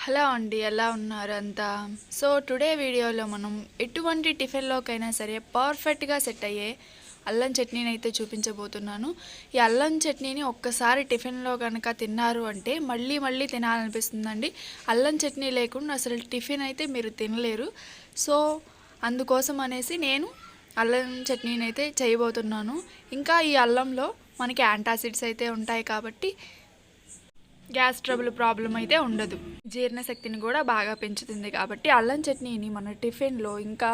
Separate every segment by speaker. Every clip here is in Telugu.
Speaker 1: హలో అండి, ఎలా ఉన్నారు అంతా? సో టుడే వీడియోలో మనం ఎటువంటి టిఫిన్లోకైనా సరే పర్ఫెక్ట్గా సెట్ అయ్యే అల్లం చట్నీని అయితే చూపించబోతున్నాను. ఈ అల్లం చట్నీని ఒక్కసారి టిఫిన్లో కనుక తిన్నారు అంటే మళ్ళీ మళ్ళీ తినాలనిపిస్తుందండి. అల్లం చట్నీ లేకుండా అసలు టిఫిన్ అయితే మీరు తినలేరు. సో అందుకోసం అనేసి నేను అల్లం చట్నీని అయితే చేయబోతున్నాను. ఇంకా ఈ అల్లంలో మనకి యాంటాసిడ్స్ అయితే ఉంటాయి కాబట్టి గ్యాస్ ట్రబుల్ ప్రాబ్లం అయితే ఉండదు. జీర్ణశక్తిని కూడా బాగా పెంచుతుంది కాబట్టి అల్లం చట్నీని మన టిఫిన్లో ఇంకా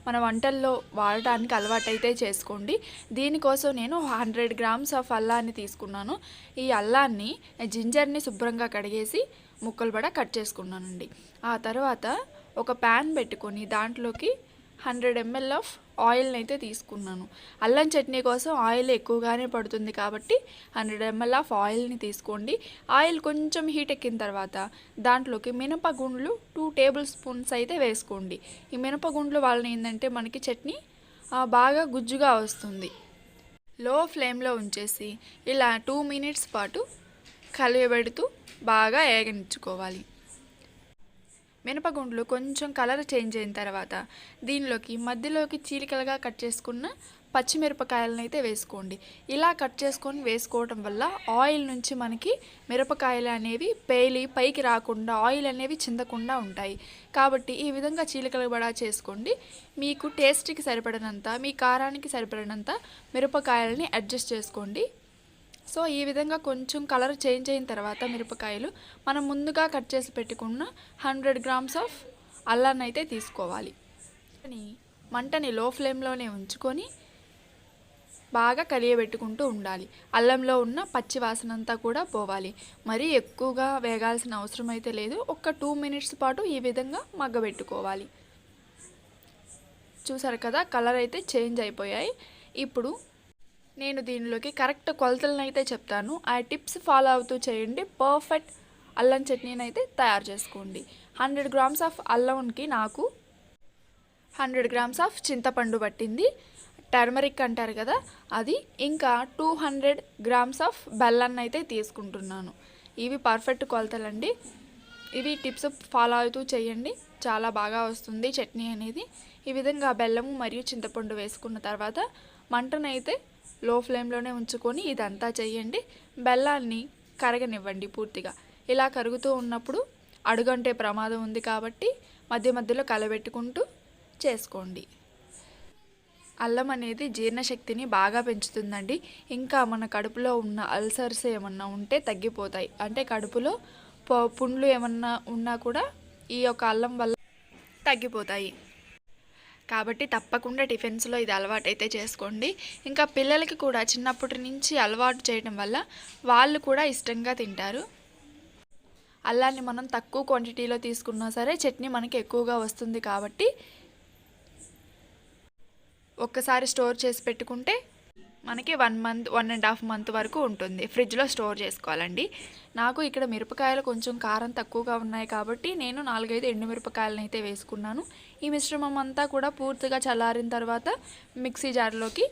Speaker 1: మన వంటల్లో వాడటానికి అలవాటైతే చేసుకోండి. దీనికోసం నేను 100 గ్రామ్స్ ఆఫ్ అల్లాన్ని తీసుకున్నాను. ఈ అల్లాన్ని జింజర్ని శుభ్రంగా కడిగేసి ముక్కలు కూడా కట్ చేసుకున్నానండి. ఆ తర్వాత ఒక ప్యాన్ పెట్టుకొని దాంట్లోకి 100 ml ఆఫ్ ఆయిల్ని అయితే తీసుకున్నాను. అల్లం చట్నీ కోసం ఆయిల్ ఎక్కువగానే పడుతుంది కాబట్టి 100 ml ఆఫ్ ఆయిల్ని తీసుకోండి. ఆయిల్ కొంచెం హీట్ ఎక్కిన తర్వాత దాంట్లోకి మినపగుండ్లు 2 టేబుల్ స్పూన్స్ అయితే వేసుకోండి. ఈ మినపగుండ్లు వలన ఏంటంటే మనకి చట్నీ బాగా గుజ్జుగా వస్తుంది. లో ఫ్లేమ్లో ఉంచేసి ఇలా 2 minutes పాటు కలియబెడుతూ బాగా వేగనిచ్చుకోవాలి. మినపగుండ్లు కొంచెం కలర్ చేంజ్ అయిన తర్వాత దీనిలోకి మధ్యలోకి చీలికలుగా కట్ చేసుకున్న పచ్చిమిరపకాయలను అయితే వేసుకోండి. ఇలా కట్ చేసుకొని వేసుకోవడం వల్ల ఆయిల్ నుంచి మనకి మిరపకాయలు అనేవి పేలి పైకి రాకుండా ఆయిల్ అనేవి చిందకుండా ఉంటాయి. కాబట్టి ఈ విధంగా చీలికలుగా చేసుకోండి. మీకు టేస్ట్కి సరిపడినంత, మీ కారానికి సరిపడినంత మిరపకాయలని అడ్జస్ట్ చేసుకోండి. సో ఈ విధంగా కొంచెం కలర్ చేంజ్ అయిన తర్వాత మిరపకాయలు మనం ముందుగా కట్ చేసి పెట్టుకున్న 100 గ్రామ్స్ ఆఫ్ అల్లాన్ని అయితే తీసుకోవాలి. మంటని లో ఫ్లేమ్లోనే ఉంచుకొని బాగా కలియబెట్టుకుంటూ ఉండాలి. అల్లంలో ఉన్న పచ్చి వాసన అంతా కూడా పోవాలి. మరీ ఎక్కువగా వేగాల్సిన అవసరం అయితే లేదు. ఒక 2 minutes పాటు ఈ విధంగా మగ్గబెట్టుకోవాలి. చూసారు కదా, కలర్ అయితే చేంజ్ అయిపోయాయి. ఇప్పుడు నేను దీనిలోకి కరెక్ట్ కొలతలను అయితే చెప్తాను. ఆ టిప్స్ ఫాలో అవుతూ చేయండి. పర్ఫెక్ట్ అల్లం చట్నీని అయితే తయారు చేసుకోండి. 100 గ్రామ్స్ ఆఫ్ అల్లంకి నాకు 100 గ్రామ్స్ ఆఫ్ చింతపండు పట్టింది. టర్మరిక్ అంటారు కదా అది. ఇంకా 200 గ్రామ్స్ ఆఫ్ బెల్లాన్ని అయితే తీసుకుంటున్నాను. ఇవి పర్ఫెక్ట్ కొలతలండి. ఇవి టిప్స్ ఫాలో అవుతూ చేయండి, చాలా బాగా వస్తుంది చట్నీ అనేది. ఈ విధంగా బెల్లము మరియు చింతపండు వేసుకున్న తర్వాత మంటనైతే లో ఫ్లేమ్లోనే ఉంచుకొని ఇదంతా చేయండి. బెల్లాన్ని కరగనివ్వండి పూర్తిగా. ఇలా కరుగుతూ ఉన్నప్పుడు అడుగంటే ప్రమాదం ఉంది కాబట్టి మధ్య మధ్యలో కలబెట్టుకుంటూ చేసుకోండి. అల్లం అనేది జీర్ణశక్తిని బాగా పెంచుతుందండి. ఇంకా మన కడుపులో ఉన్న అల్సర్స్ ఏమన్నా ఉంటే తగ్గిపోతాయి. అంటే కడుపులో పుండ్లు ఏమన్నా ఉన్నా కూడా ఈ యొక్క అల్లం వల్ల తగ్గిపోతాయి. కాబట్టి తప్పకుండా టిఫిన్స్లో ఇది అలవాటు అయితే చేసుకోండి. ఇంకా పిల్లలకి కూడా చిన్నప్పటి నుంచి అలవాటు చేయడం వల్ల వాళ్ళు కూడా ఇష్టంగా తింటారు. అల్లాన్ని మనం తక్కువ క్వాంటిటీలో తీసుకున్నా సరే చట్నీ మనకి ఎక్కువగా వస్తుంది కాబట్టి ఒక్కసారి స్టోర్ చేసి పెట్టుకుంటే మనకి 1 month 1.5 month వరకు ఉంటుంది. ఫ్రిడ్జ్లో స్టోర్ చేసుకోవాలండి. నాకు ఇక్కడ మిరపకాయలు కొంచెం కారం తక్కువగా ఉన్నాయి కాబట్టి నేను 4-5 ఎండుమిరపకాయలను అయితే వేసుకున్నాను. ఈ మిశ్రమం అంతా కూడా పూర్తిగా చల్లారిన తర్వాత మిక్సీ జార్లోకి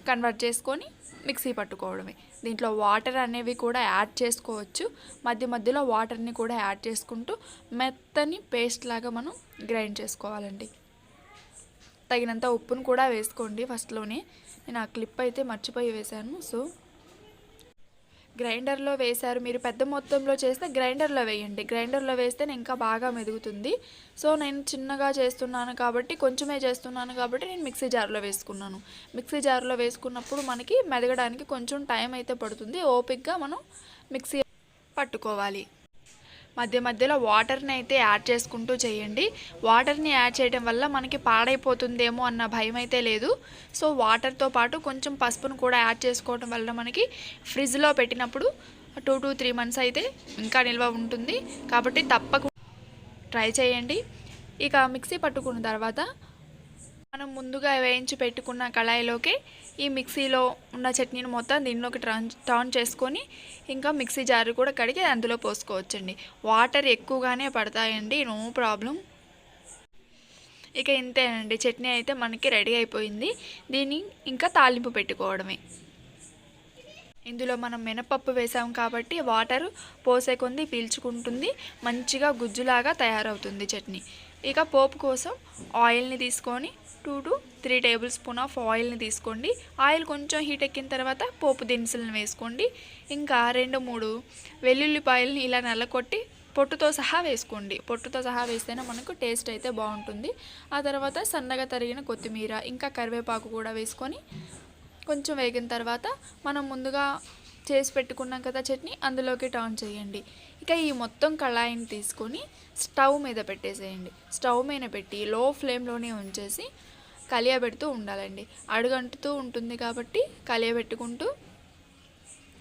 Speaker 1: కన్వర్ట్ చేసుకొని మిక్సీ పట్టుకోవడమే. దీంట్లో వాటర్ అనేవి కూడా యాడ్ చేసుకోవచ్చు. మధ్య మధ్యలో వాటర్ని కూడా యాడ్ చేసుకుంటూ మెత్తని పేస్ట్ లాగా మనం గ్రైండ్ చేసుకోవాలండి. తగినంత ఉప్పును కూడా వేసుకోండి. ఫస్ట్లోనే నేను ఆ క్లిప్ అయితే మర్చిపోయి వేశాను. సో గ్రైండర్లో వేశారు, మీరు పెద్ద మొత్తంలో చేస్తే గ్రైండర్లో వేయండి. గ్రైండర్లో వేస్తేనే ఇంకా బాగా మెదుగుతుంది. సో నేను చిన్నగా చేస్తున్నాను కాబట్టి, కొంచెమే చేస్తున్నాను కాబట్టి నేను మిక్సీ జార్లో వేసుకున్నాను. మిక్సీ జార్లో వేసుకున్నప్పుడు మనకి మెదగడానికి కొంచెం టైం అయితే పడుతుంది. ఓపిక్గా మనం మిక్సీ పట్టుకోవాలి. మధ్య మధ్యలో వాటర్ని అయితే యాడ్ చేసుకుంటూ చేయండి. వాటర్ని యాడ్ చేయడం వల్ల మనకి పాడైపోతుందేమో అన్న భయం అయితే లేదు. సో వాటర్తో పాటు కొంచెం పసుపును కూడా యాడ్ చేసుకోవడం వల్ల మనకి ఫ్రిడ్జ్లో పెట్టినప్పుడు 2 to 3 months అయితే ఇంకా నిల్వ ఉంటుంది. కాబట్టి తప్పకుండా ట్రై చేయండి. ఇక మిక్సీ పట్టుకున్న తర్వాత మనం ముందుగా వేయించి పెట్టుకున్న కళాయిలోకి ఈ మిక్సీలో ఉన్న చట్నీని మొత్తం దీనిలోకి టర్న్ చేసుకొని ఇంకా మిక్సీ జారు కూడా కడిగి అందులో పోసుకోవచ్చండి. వాటర్ ఎక్కువగానే పడతాయండి, నో ప్రాబ్లం. ఇక ఇంతేనండి, చట్నీ అయితే మనకి రెడీ అయిపోయింది. దీన్ని ఇంకా తాలింపు పెట్టుకోవడమే. ఇందులో మనం మినపప్పు వేసాం కాబట్టి వాటర్ పోసే కొద్దీ పీల్చుకుంటుంది, మంచిగా గుజ్జులాగా తయారవుతుంది చట్నీ. ఇక పోపు కోసం ఆయిల్ని తీసుకొని 2 to 3 టేబుల్ స్పూన్ ఆఫ్ ఆయిల్ని తీసుకోండి. ఆయిల్ కొంచెం హీట్ ఎక్కిన తర్వాత పోపు దినుసులను వేసుకోండి. ఇంకా 2-3 వెల్లుల్లిపాయలని ఇలా నల్లకొట్టి పొట్టుతో సహా వేసుకోండి. పొట్టుతో సహా వేస్తేనే మనకు టేస్ట్ అయితే బాగుంటుంది. ఆ తర్వాత సన్నగా తరిగిన కొత్తిమీర ఇంకా కరివేపాకు కూడా వేసుకొని కొంచెం వేగిన తర్వాత మనం ముందుగా చేసి పెట్టుకున్నాం కదా చట్నీ, అందులోకి టర్న్ చేయండి. ఇక ఈ మొత్తం కళాయిని తీసుకొని స్టవ్ మీద పెట్టేసేయండి. స్టవ్ మీద పెట్టి లో ఫ్లేమ్లోనే ఉంచేసి కలియబెడుతూ ఉండాలండి. అడుగంటుతూ ఉంటుంది కాబట్టి కలియబెట్టుకుంటూ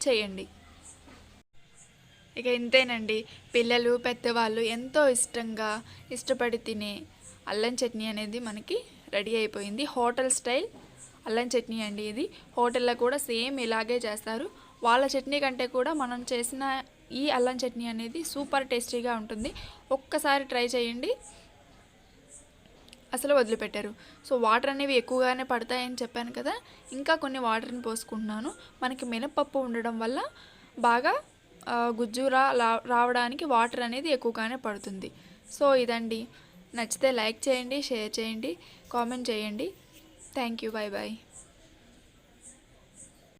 Speaker 1: చేయండి. ఇక ఇంతేనండి, పిల్లలు పెద్దవాళ్ళు ఎంతో ఇష్టపడి తినే అల్లం చట్నీ అనేది మనకి రెడీ అయిపోయింది. హోటల్ స్టైల్ అల్లం చట్నీ అండి ఇది. హోటల్లో కూడా సేమ్ ఇలాగే చేస్తారు. వాళ్ళ చట్నీ కంటే కూడా మనం చేసిన ఈ అల్లం చట్నీ అనేది సూపర్ టేస్టీగా ఉంటుంది. ఒక్కసారి ట్రై చేయండి, అసలు వదిలిపెట్టారు. సో వాటర్ అనేవి ఎక్కువగానే పడతాయని చెప్పాను కదా, ఇంకా కొన్ని వాటర్ని పోసుకుంటున్నాను. మనకి మినపప్పు ఉండడం వల్ల బాగా గుజ్జు రావడానికి వాటర్ అనేది ఎక్కువగానే పడుతుంది. సో ఇదండి, నచ్చితే లైక్ చేయండి, షేర్ చేయండి, కామెంట్ చేయండి. Thank you. Bye bye.